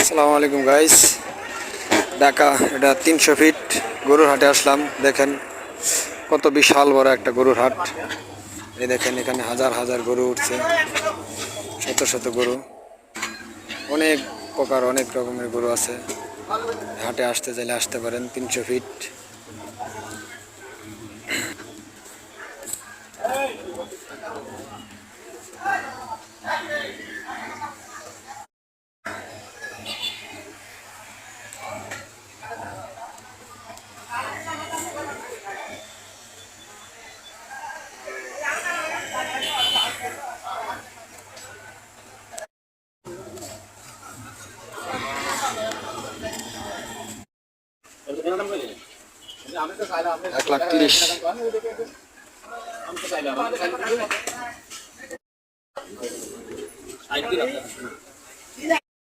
আসসালামু আলাইকুম গাইস। ঢাকা এটা 300 ফিট গরুর হাটে আসলাম। দেখেন কত বিশাল বড় একটা গরুর হাট। এই দেখেন এখানে হাজার হাজার গরু উঠছে, শত শত গরু, অনেক প্রকার অনেক রকমের গরু আছে। হাটে আসতে চাইলে আসতে পারেন। 300 ফিট। 1,30,000।